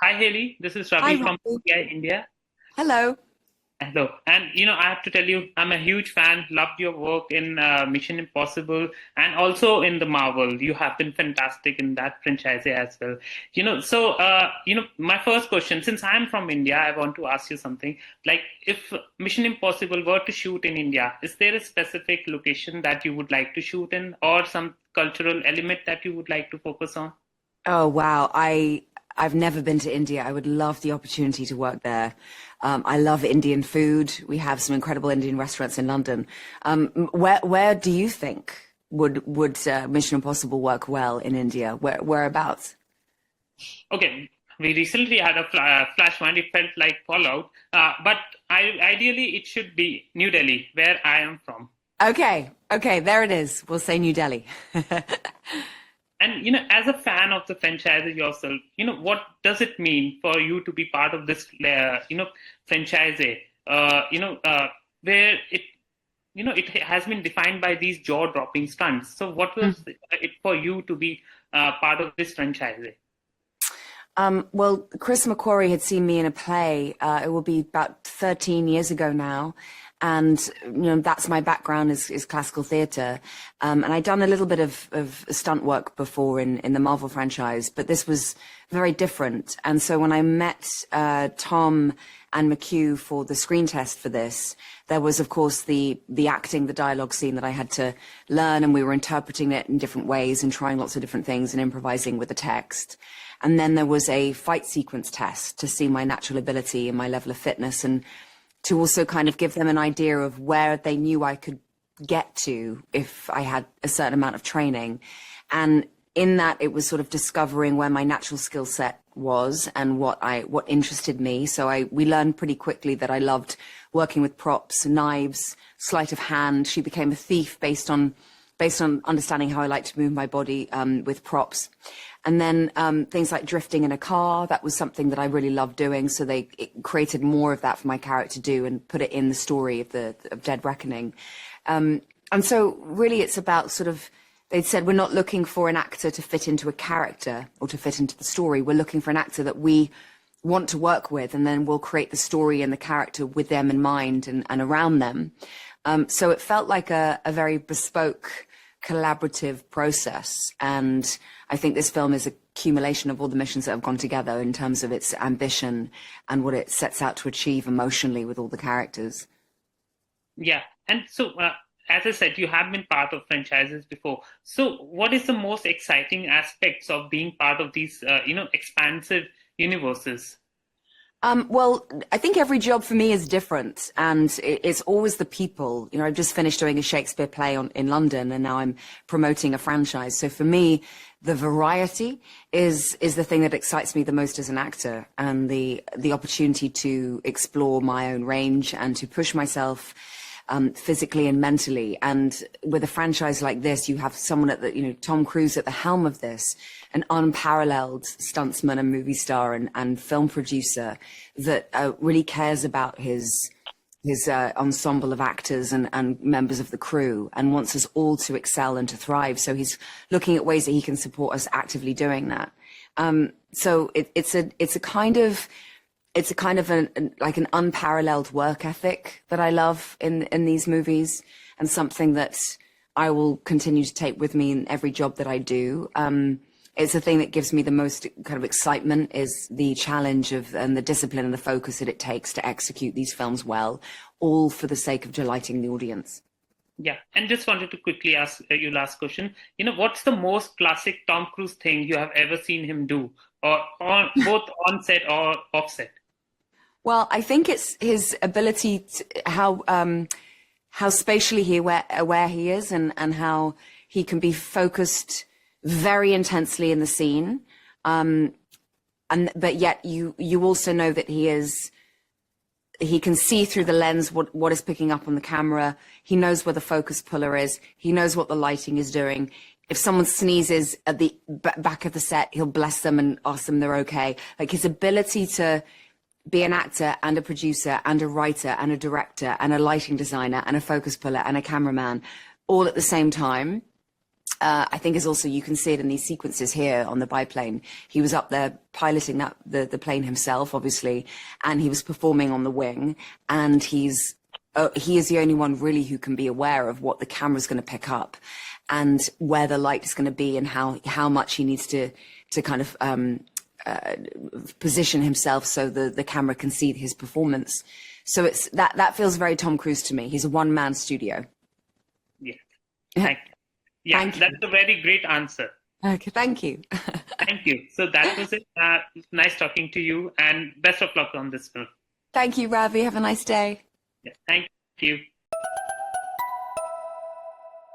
Hi, Haley. This is Hi, Ravi from Robbie. PTI India. Hello. Hello. And, I have to tell you, I'm a huge fan. Loved your work in Mission Impossible and also in the Marvel. You have been fantastic in that franchise as well. My first question, since I'm from India, I want to ask you something. Like, if Mission Impossible were to shoot in India, is there a specific location that you would like to shoot in or some cultural element that you would like to focus on? Oh, wow. I've never been to India. I would love the opportunity to work there. I love Indian food. We have some incredible Indian restaurants in London. Where do you think would Mission Impossible work well in India? Whereabouts? Okay, we recently had a flash one. It felt like Fallout, but ideally it should be New Delhi, where I am from. Okay, there it is. We'll say New Delhi. And as a fan of the franchise yourself, what does it mean for you to be part of this, franchise? Where it has been defined by these jaw-dropping stunts. So, what was it for you to be part of this franchise? Well, Chris McQuarrie had seen me in a play. It will be about 13 years ago now. And, that's my background is classical theatre. And I'd done a little bit of stunt work before in the Marvel franchise, but this was very different. And so when I met Tom and McHugh for the screen test for this, there was, of course, the acting, the dialogue scene that I had to learn, and we were interpreting it in different ways and trying lots of different things and improvising with the text. And then there was a fight sequence test to see my natural ability and my level of fitness, and to also kind of give them an idea of where they knew I could get to if I had a certain amount of training. And in that, it was sort of discovering where my natural skill set was and what interested me. So we learned pretty quickly that I loved working with props, knives, sleight of hand. She became a thief based on understanding how I like to move my body with props. And then things like drifting in a car, that was something that I really loved doing. So it created more of that for my character to do and put it in the story of Dead Reckoning. And so really it's about sort of, they'd said, we're not looking for an actor to fit into a character or to fit into the story. We're looking for an actor that we want to work with, and then we'll create the story and the character with them in mind and around them. So it felt like a very bespoke, collaborative process. And I think this film is a accumulation of all the missions that have gone together in terms of its ambition and what it sets out to achieve emotionally with all the characters. Yeah, and so as I said, you have been part of franchises before. So, what is the most exciting aspects of being part of these, expansive universes? Well, I think every job for me is different, and it's always the people. I've just finished doing a Shakespeare play in London, and now I'm promoting a franchise. So for me, the variety is the thing that excites me the most as an actor, and the opportunity to explore my own range and to push myself physically and mentally. And with a franchise like this, you have someone Tom Cruise at the helm of this, an unparalleled stuntsman and movie star and film producer that really cares about his ensemble of actors and members of the crew and wants us all to excel and to thrive. So he's looking at ways that he can support us actively doing that. So it's a kind of like an unparalleled work ethic that I love in these movies, and something that I will continue to take with me in every job that I do. It's the thing that gives me the most kind of excitement, is the challenge and the discipline and the focus that it takes to execute these films well, all for the sake of delighting the audience. Yeah, and just wanted to quickly ask you last question. What's the most classic Tom Cruise thing you have ever seen him do, or on both on set or off set? Well, I think it's his ability to, how spatially aware he is, and how he can be focused very intensely in the scene, but yet you also know that he can see through the lens what is picking up on the camera. He knows where the focus puller is. He knows what the lighting is doing. If someone sneezes at the back of the set, he'll bless them and ask them they're okay. Like, his ability to be an actor and a producer and a writer and a director and a lighting designer and a focus puller and a cameraman all at the same time I think is also, you can see it in these sequences here on the biplane. He was up there piloting the plane himself, obviously, and he was performing on the wing, and he is the only one really who can be aware of what the camera's going to pick up and where the light is going to be and how much he needs to kind of position himself so the camera can see his performance. So it's that feels very Tom Cruise to me. He's a one-man studio. Yeah. Thank you. Yeah, Thank you. That's a very great answer. Okay, thank you. Thank you. So that was it. Nice talking to you, and best of luck on this film. Thank you, Ravi. Have a nice day. Yeah, thank you.